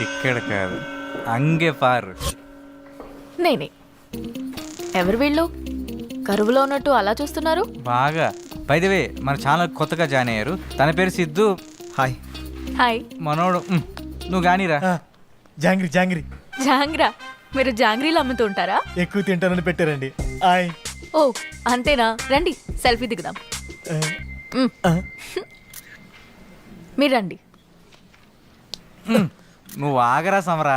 ఇక్కడ కాదు, అంగే పారు. నేనే. ఎవరు వీళ్ళు? కరువులో ఉన్నట్టు అలా చూస్తున్నారు. బాగా బై ది వే మన ఛానల్ కొత్తగా జాయిన్ అయ్యారు. తన పేరు సిద్ధు. హాయ్. హాయ్. మనోడు నువ్వు కానీరా. జాంగ్రీ జాంగ్రీ. జాంగ్రా? మీరు జాంగ్రీలు అమ్ముతూ ఉంటారా? ఎక్కువ తింటానని పెట్టారండి. హాయ్. ఓ అంతేనా? రండి సెల్ఫీ దిగుదాం. మీరు రండి. నువ్వు ఆగరా సమరా,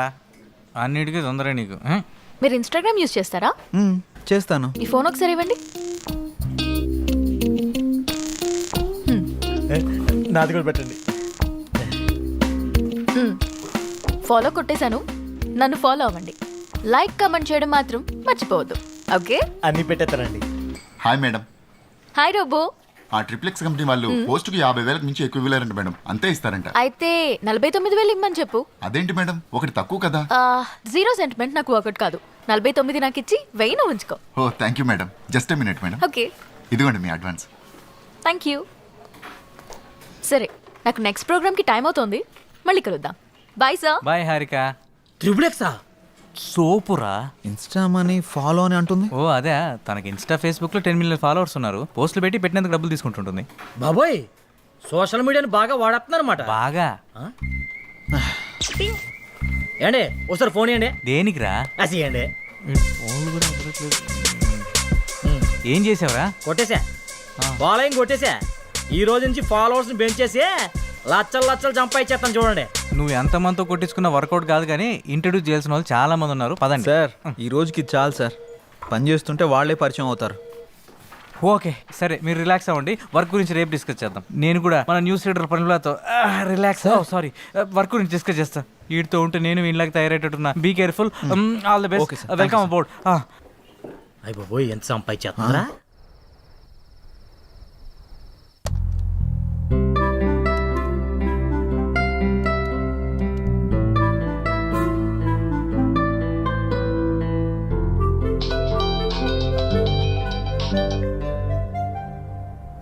అన్నిటికీ తొందర నీకు. మీరు ఇన్స్టాగ్రామ్ యూజ్ చేస్తారా? చేస్తాను. ఈ ఫోన్ ఒకసారి ఇవ్వండి. నాది కూడా పెట్టండి. ఫాలో కొట్టేశాను, నన్ను ఫాలో అవ్వండి. లైక్ కామెంట్ చేయడం మాత్రం మర్చిపోవద్దు. ఓకే, అన్ని పెట్టేస్తానండి. Hi madam. Hi robo. ఆ ట్రిప్లెక్స్ కంపెనీ వాళ్ళు పోస్టుకి 50,000 మించి ఎక్కువ ఇవ్వలేరంట మేడం. అంతే ఇస్తారంట. అయితే 49,000 ఇమ్మని చెప్పు. అదేంటి మేడం, ఒకటి తక్కువ కదా. జీరో సెంటిమెంట్ నాకు ఒకటి కాదు. 49 నాకు ఇచ్చి 1000 ఉంచుకో. Oh thank you madam. Just a minute madam. Okay, ఇదిగోండి మీ అడ్వాన్స్. Thank you. సరే, నాకు నెక్స్ట్ ప్రోగ్రామ్కి టైం అవుతోంది, మళ్ళీ కలుద్దాం. Bye sir. బాయ్ హారిక. త్రిబులెక్సా? సోపురా. ఇన్స్టా మనీ ఫాలో అని అంటుంది. ఓ అదే, తనకి ఇన్స్టా ఫేస్బుక్ లో 10 మిలియన్ ఫాలోవర్స్ ఉన్నారు. పోస్టులు పెట్టి పెట్టినందుకు డబ్బులు తీసుకుంటుంటుంది. బాబోయ్, సోషల్ మీడియాని బాగా వాడేస్తున్నారన్నమాట. బాగా. ఏండి ఒకసారి ఫోన్ ఇవ్వండి. దేనికిరా? ఇవ్వండి. ఏం చేసావురా? కొట్టేసా, ఫాలోయింగ్ కొట్టేసా. ఈ రోజు నుంచి ఫాలోవర్స్ పెంచేసి లచ్చలు లచ్చలు సంపాదించేస్తాను చూడండి. నువ్వు ఎంతమందితో కొట్టించుకున్న వర్కౌట్ కాదు కానీ ఇంట్రడ్యూస్ చేయాల్సిన వాళ్ళు చాలా మంది ఉన్నారు. పదండి సార్, ఈ రోజుకి చాలు సార్. పని చేస్తుంటే వాళ్ళే పరిచయం అవుతారు. ఓకే సరే, మీరు రిలాక్స్ అవ్వండి. వర్క్ గురించి రేపు డిస్కస్ చేద్దాం. నేను కూడా మన న్యూస్ రీడర్ పనులతో రిలాక్స్. సారీ, వర్క్ గురించి డిస్కస్ చేస్తా. వీటితో ఉంటే నేను వీళ్ళకి తయారయ్యేటట్టున్నా. Be careful. All the best. Welcome about. అయ్య బాబోయ్, ఎంత సంపాదించేస్తున్నారా?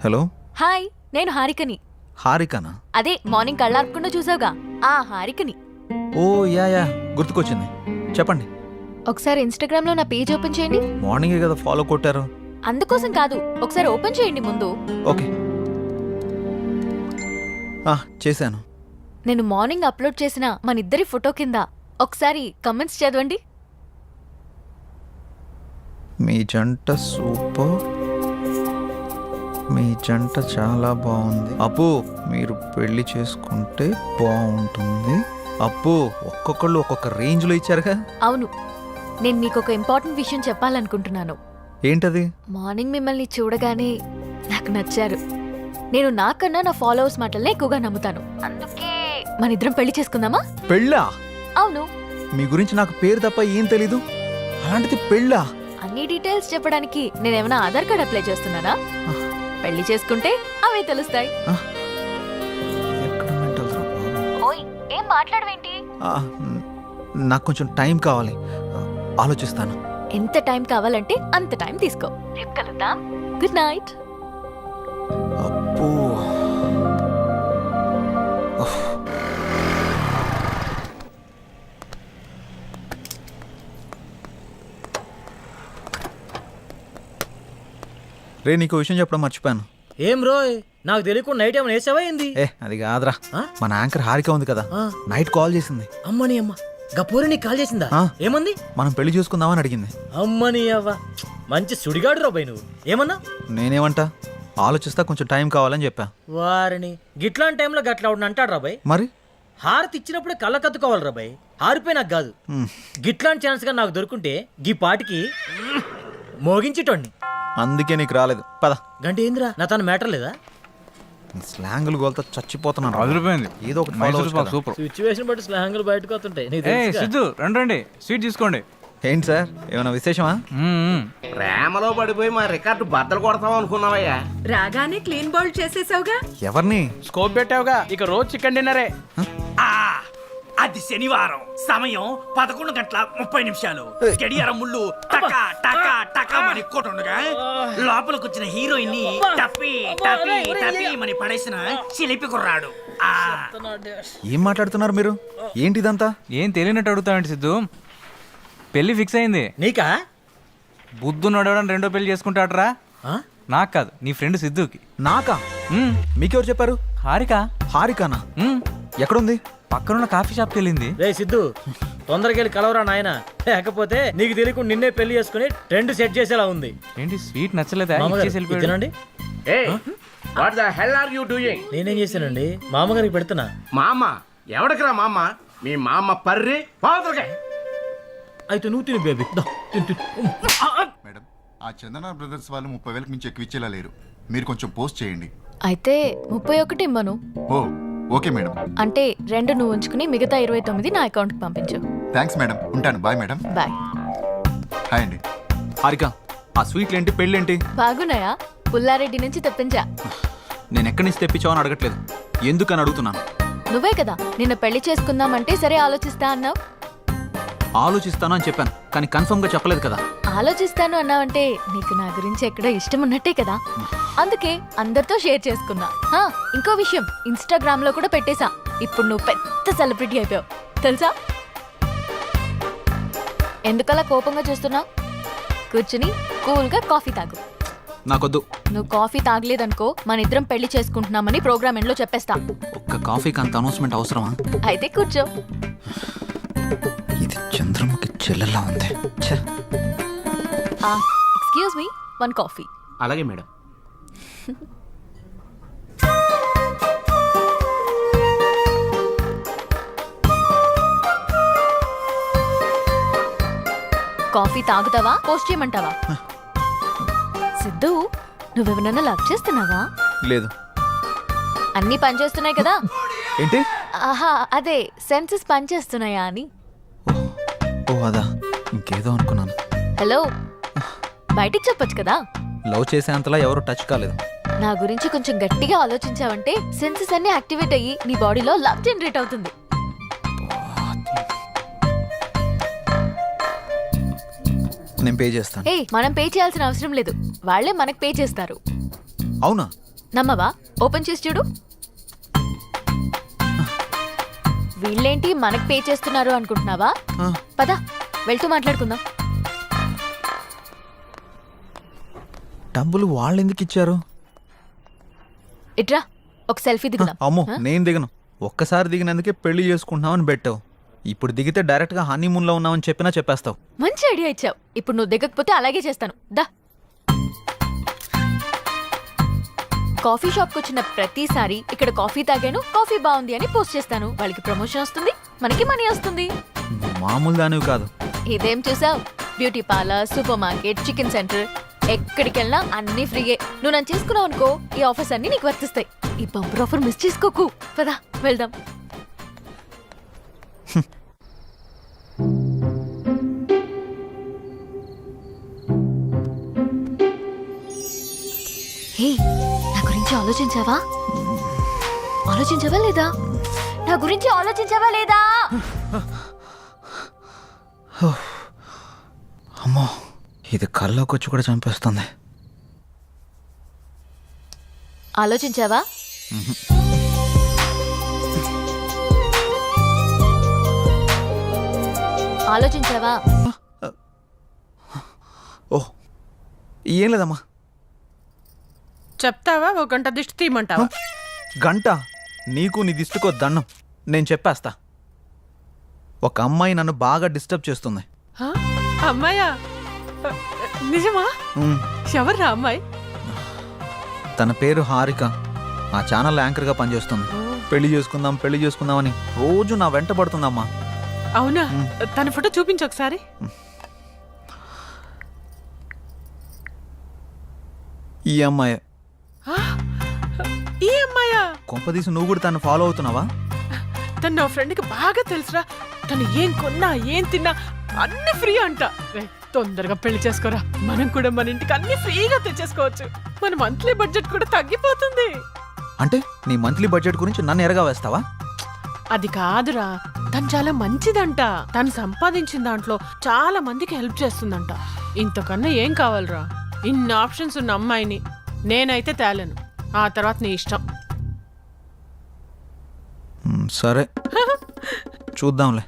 హలో. హాయ్, నేను హారికని. హారికనా? అదే మార్నింగ్ కళ్ళార్పకుండా చూసావుగా, ఆ హారికని. ఓ యా గుర్తుకొచ్చింది. చెప్పండి. ఒకసారి ఇన్స్టాగ్రామ్ లో నా పేజ్ ఓపెన్ చేయండి. మార్నింగే కదా ఫాలో కొట్టారు. అందుకోసం కాదు, ఒకసారి ఓపెన్ చేయండి ముందు. ఓకే, చేశాను. నేను మార్నింగ్ అప్లోడ్ చేసిన మన ఇద్దరి ఫోటో కింద ఒకసారి కమెంట్స్ చదవండి. మీ జంట సూపర్, మీ జంట చాలా బాగుంది. అప్పు, మీరు పెళ్లి చేసుకుంటే బాగుంటుంది. అప్పు, ఒక్కొక్కళ్ళు ఒక్కొక్క రేంజ్లో ఇచ్చారుగా. అవును, నేను మీకు ఒక ఇంపార్టెంట్ విషయం చెప్పాలనుకుంటున్నాను. ఏంటది? మార్నింగ్ మిమ్మల్ని చూడగానే నాకు నచ్చారు. నేను నాకన్నా నా ఫాలోవర్స్ మాటలనే ఎక్కువగా నమ్ముతాను. అందుకే మన ఇద్దరం పెళ్లి చేసుకుందామా? పెళ్ళా? అవును. మీ గురించి నాకు పేరు తప్ప ఏం తెలీదు, అలాంటిది పెళ్ళా? అన్ని డీటెయిల్స్ చెప్పడానికి నేనేమైనా ఆధార్ కార్డ్ అప్లై చేస్తున్నానా? పెళ్లి చేసుకుంటే అవే తెలుస్తాయి. ఎక్కడ మెంటల్ రా బాబు. ఓయ్, ఏం మాట్లాడవేంటి? నాకు కొంచెం టైం కావాలి, ఆలోచిస్తాను. ఎంత టైం కావాలంటే అంత టైం తీసుకో. రేపు కలుద్దాం. Good night. అప్పు, రే నీకు విషయం చెప్పడం మర్చిపోయాను. ఏం రోయ్, నాకు తెలియకుండా నైట్ ఏమైనా వేసావా ఏంది? అది కాదురా, మన యాంకర్ హారిక ఉంది కదా, నైట్ కాల్ చేసింది. అమ్మని అమ్మ, గపూరి నీకు కాల్ చేసిందా? ఏమంది? మనం పెళ్లి చూసుకుందామని అడిగింది. అమ్మని అవ్వ, మంచి సుడిగాడు రాబాయ్ నువ్వు. ఏమన్నా? నేనేమంటా, ఆలోచిస్తా, కొంచెం టైం కావాలని చెప్పా. వారిని గిట్లాంటి టైంలో గట్లా అవును అంటాడు రాబాయ్. మరి హారతి ఇచ్చినప్పుడే కళ్ళ కత్తుకోవాలి రాబాయ్. హారిపోయి నాకు కాదు. గిట్లాంటి ఛాన్స్ గా నాకు దొరుకుంటే గీ పాటికి మోగించేటోడిని. అందుకే నీకు రాలేదు. పద. గంట ఏందిరా, నా తన మ్యాటర్ లేదా? స్లాంగులు గోల్తో చచ్చిపోతున్నాను. అదిరిపోయింది. ఏదో ఒకటి మైసూర్ పాక్ సూపర్. సిచ్యువేషన్ బట్టి స్లాంగులు బయటకు వస్తుంటాయి. సిద్ధు రండి, స్వీట్ తీసుకోండి. ఏంటి సార్, ఏమైనా విశేషమా? ప్రేమలో పడిపోయి మా రికార్డు బద్దలు కొడతాం అనుకున్నావయ్యా. రాగానే క్లీన్ బౌల్ చేసేసావుగా. ఎవరిని? స్కోప్ పెట్టావుగా, ఇక రోజు చికెన్ డిన్నరే. అది శనివారం, సమయం 11:30 గడియారం ముళ్ళు టకా టకా టకా దాకా మన ఎక్కుతుండగా లోపలికి వచ్చిన హీరోయిన్ ని టప్పి టప్పి టప్పి మని పడేసిన చిలిపి కుర్రాడు ఆ ఏం మాట్లాడుతున్నారు మీరు? ఏంటిదంతా? ఏం తెలియనట్టు అడుగుతావండి సిద్ధు. పెళ్లి ఫిక్స్ అయింది. నీకా? బుద్ధు నడవడం రెండో పెళ్లి చేసుకుంటాడరా. ఆ? నాకు కాదు, నీ ఫ్రెండ్ సిద్ధుకి. నాకా? మ్మ్. మీకెవరు చెప్పారు? హారిక. హారికానా? మ్మ్. ఎక్కడుంది? పక్కనున్న కాఫీ షాప్కి వెళ్ళింది. రే సిద్ధు, తొందరగా వెళ్ళి కలవరా నాయన, లేకపోతే నీకు తెలియకుండా నిన్నే పెళ్లి చేసుకుని ట్రెండ్ సెట్ చేసేలా ఉంది. ఏంటి స్వీట్ నచ్చలేదా? మామగారు, ఇచ్చేసి వెళ్ళిపోయాడు. ఇది తినండి. What the hell are you doing? నేనేం చేశానండి? మామగారికి పెడుతున్నా. మా అమ్మ ఎవడికిరా మా అమ్మ? మీ మా అమ్మ పర్రి పావుతలకే. అయితే నువ్వు తిను బేబీ. దా, తిను, తిను. మేడం, ఆ చందన బ్రదర్స్ వాళ్ళు 30,000కి మించి ఎక్కువ ఇచ్చేలా లేరు. మీరు కొంచెం పోస్ట్ చేయండి. అయితే 31 ఇమ్మను. ఓ ఓకే మేడం. అంటే 2 నువ్వు ఉంచుకుని మిగతా 29 నా అకౌంట్కి పంపించు. థ్యాంక్స్ మేడం, ఉంటాను. Bye madam. బాయ్. హాయ్ అండి. హారిక, ఆ స్వీట్లేంటి, పెళ్ళేంటి? బాగున్నాయా? పుల్లారెడ్డి నుంచి తెప్పించా. నేను ఎక్కడి నుంచి తెప్పించావు అని అడగట్లేదు, ఎందుకని అడుగుతున్నాను. నువ్వే కదా నిన్న పెళ్లి చేసుకుందామంటే సరే ఆలోచిస్తా అన్నావు. ఆలోచిస్తాను అని చెప్పాను, కానీ కన్ఫర్మ్గా చెప్పలేదు కదా. ఆలోచిస్తాను అన్నావంటే నీకు నా గురించి ఎక్కడో ఇష్టం ఉన్నట్టే కదా. అందుకే అందరితో షేర్ చేసుకున్నా. హా, ఇంకో విషయం, ఇన్స్టాగ్రామ్ లో కూడా పెట్టేశా. ఇప్పుడు నువ్వు పెద్ద సెలబ్రిటీ అయిపోయావు తెలుసా. ఎందుకలా కోపంగా చూస్తున్నావు? కూర్చుని కూల్గా కాఫీ తాగు. నాకొద్దు. నువ్వు కాఫీ తాగలేదనుకో మన ఇద్దరం పెళ్లి చేసుకుంటున్నామని ప్రోగ్రామ్ ఎండ్లో చెప్పేస్తా. ఒక్క కాఫీకి అంత అనౌన్స్మెంట్ అవసరమా? అయితే కూర్చో. ఇది చంద్రముఖి చెల్లెలా ఉంది. ఛే. Excuse me, 1 coffee. అలాగే మేడం. కాఫీ తాగుతావా పోస్ట్ చేయమంటావా? సిద్ధు, నువ్వెవరన్నా లవ్ చేస్తున్నావా? లేదు. అన్నీ పనిచేస్తున్నాయి కదా. ఏంటి? ఆహా, అదే సెన్సెస్ పనిచేస్తున్నాయా అని. ఓ అదా, ఇంకేదో అనుకున్నాను. హలో, బయటికి చెప్పొచ్చు కదా. లవ్ చేసేంతలా ఎవరు టచ్ కాలేదు. నా గురించి కొంచెం గట్టిగా ఆలోచించావంటే సెన్సెస్ అన్ని యాక్టివేట్ అయ్యి నీ బాడీలో లవ్ జనరేట్ అవుతుంది. నేను పే చేస్తాను. ఏ, మనం పే చేయాల్సిన అవసరం లేదు, వాళ్ళే మనకు పే చేస్తారు. అవునా? నమ్మవా? ఓపెన్ చేసి చూడు. వీళ్ళేంటి మనకు పే చేస్తున్నారు అనుకుంటున్నావా? ఆ. పద, వెళ్తూ మాట్లాడుకుందాం. డబ్బులు వాళ్ళు ఎందుకు ఇచ్చారు? ఇట్రా, ఒక సెల్ఫీ దిగుదాం. అమ్మో, ఆ? నేను దిగను. ఒక్కసారి దిగినందుకే పెళ్లి చేసుకుంటున్నామని పెట్టావు. ఇప్పుడు దిగితే డైరెక్ట్ గా హనీమూన్ లో ఉన్నామని చెప్పినా చెప్పేస్తావు. మంచి ఐడియా ఇచ్చావు. ఇప్పుడు నువ్వు దిగకపోతే అలాగే చేస్తాను. దా. కాఫీ షాప్కి వచ్చిన ప్రతిసారి ఇక్కడ కాఫీ తాగాను, కాఫీ బాగుంది అని పోస్ట్ చేస్తాను. వాళ్ళకి ప్రమోషన్ వస్తుంది, మనకి మనీ వస్తుంది. మామూలు దానివి కాదు. ఇదేం చూసావు? Beauty parlour, super market, chicken centre, ఎక్కడికి వెళ్ళినా అన్ని ఫ్రీయే. నువ్వు నన్ను చేసుకున్నావు అనుకో, ఈ ఆఫర్స్ అన్ని నీకు వర్తిస్తాయి. ఈ బంపర్ ఆఫర్ మిస్ చేసుకోకు. పదా, వెళ్దాం. హే, నా గురించి ఆలోచించావా? ఆలోచించావా లేదా? నా గురించి ఆలోచించావా లేదా? అమ్మో, ఇది కల్లోకి వచ్చి కూడా చంపేస్తుంది. ఆలోచించావా? ఆలోచించావా? ఓ, ఏం లేదమ్మా. చెప్తావా? ఒక గంట దిష్టి తీయమంటావా? గంట? నీకు నీ దిష్టికో దండం. నేను చెప్పేస్తా. ఒక అమ్మాయి నన్ను బాగా డిస్టర్బ్ చేస్తుంది. హ? అమ్మాయా? నిజమా? ఉమ్, ఎవర్రా అమ్మాయి? తన పేరు హారిక. ఆ ఛానల్ యాంకర్గా పనిచేస్తుంది. పెళ్లి చేసుకుందాం అని రోజు నా వెంట పడుతుందమ్మా. అవునా? తన ఫోటో చూపించు ఒకసారి. ఈ అమ్మాయి. ఈ అమ్మాయా? కొంపదీసి నువ్వు కూడా తను ఫాలో అవుతున్నావా? తను నా ఫ్రెండ్కి బాగా తెలుసురా. తను ఏం కొన్నా ఏం తిన్నా అన్ని ఫ్రీ అంట. తొందరగా పెళ్లి చేసుకోరా, మనం కూడా మన ఇంటికి అన్ని ఫ్రీగా తెచ్చేసుకోవచ్చు. మన మంత్లీ బడ్జెట్ కూడా తగ్గిపోతుంది. అంటే నీ మంత్లీ బడ్జెట్ గురించి నన్ను ఎరగా వేస్తావా? అది కాదురా, తను చాలా మంచిదంట. తను సంపాదించిన దాంట్లో చాలా మందికి హెల్ప్ చేస్తుందంట. ఇంతకన్నా ఏం కావాలరా? ఇన్ని ఆప్షన్స్ ఉన్న అమ్మాయిని నేనైతే తేలను. ఆ తర్వాత నీ ఇష్టం. సరే చూద్దాంలే.